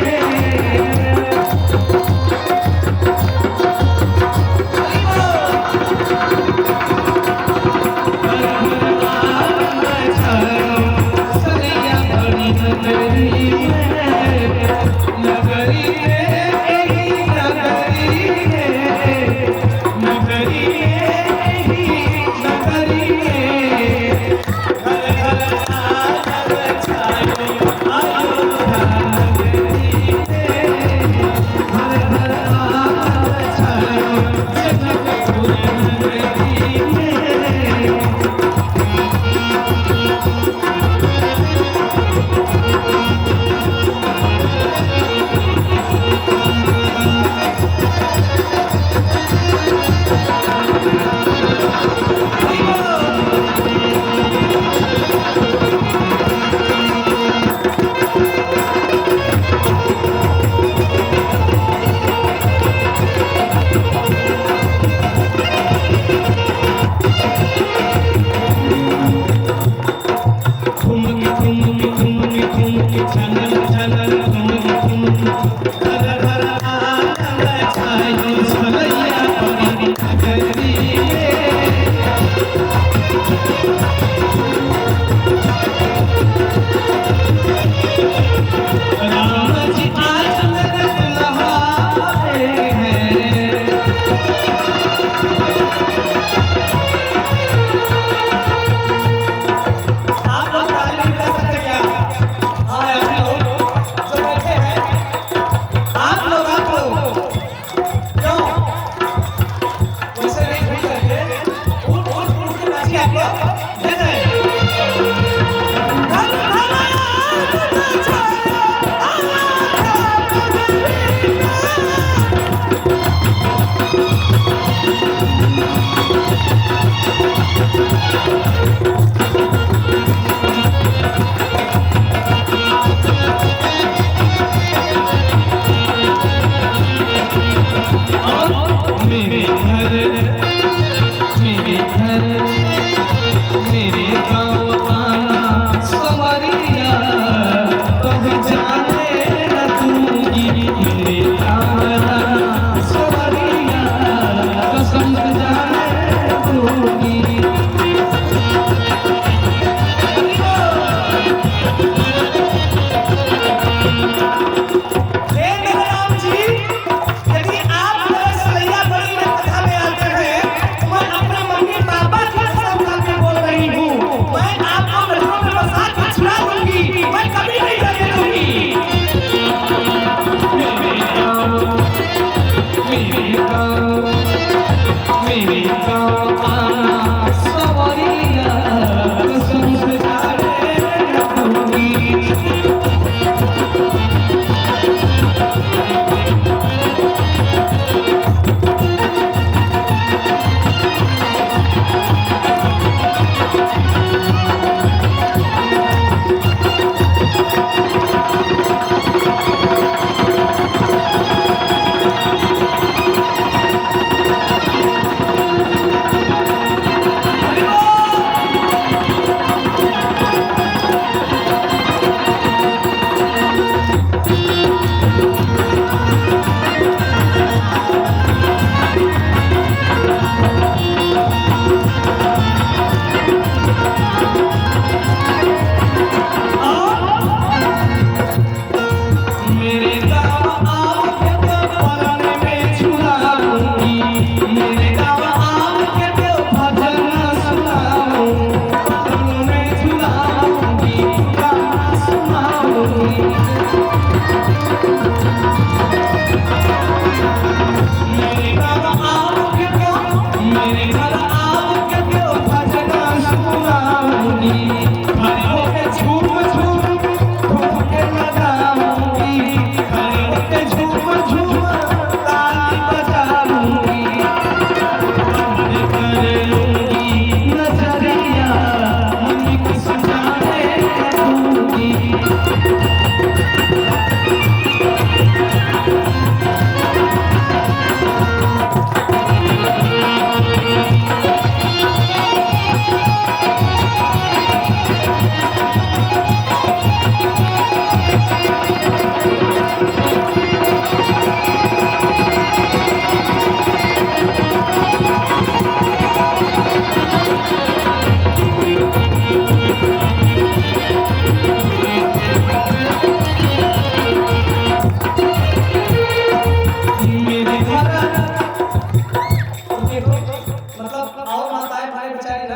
मैं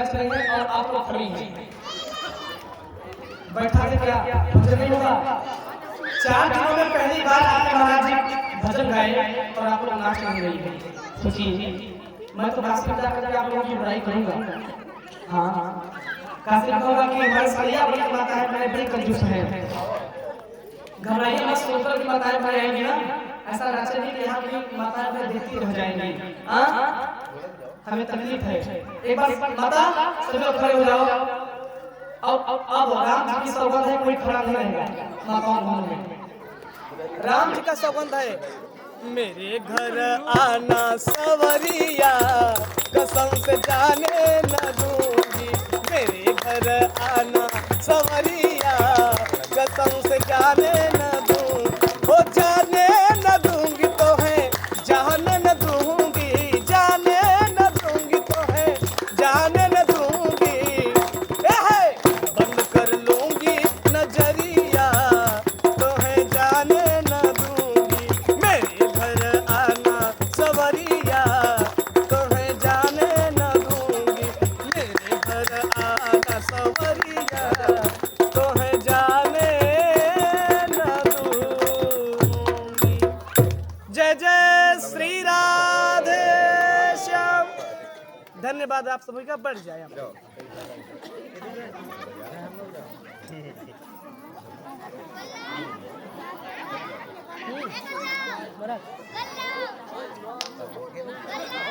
नाच रहे हैं और आप लोग खड़ी हैं। बैठा के क्या भजन नहीं होगा? 4 दिनों में पहली बार आपके महाराज जी भजन गाए और आप लोग नाच नहीं रही हैं। सोचिए, मैं तो काशी में जाकर आप लोगों की बुराई करूंगा। हाँ, काशी में कहूंगा कि हमारी सड़िया बड़ी माता है, मैंने बड़ी कंजूस है। घबराइए मत, सोचकर की माताएं बन आएंगी ना, ऐसा नाचेंगे कि यहाँ की माताएं फिर देखती रह जाएंगी। हाँ, हमें तकलीफ है। एक बार माता सभी लोग खड़े हो जाओ। अब राम जी की सौगंध है, कोई खड़ा नहीं रहेगा माताओं में। राम जी का सौगंध है, मेरे घर आना सवरिया, कसम से जाने न दूंगी। मेरे घर आना सवरिया, कसम से जाने न दूंगी। ओ जाने न दूंगी तो है जाने न दूंगी, जाने न दूंगी तो है जाने न दूंगी। बंद कर लूंगी नजरिया तो है जाने न दूंगी। मेरे घर आना सवरिया तो है जाने न दूंगी। मेरे घर आना सवरिया तो है जाने न दूंगी। जय जय श्री राधे श्याम। धन्यवाद आप सभी का, बढ़ जाए आप। Ganda!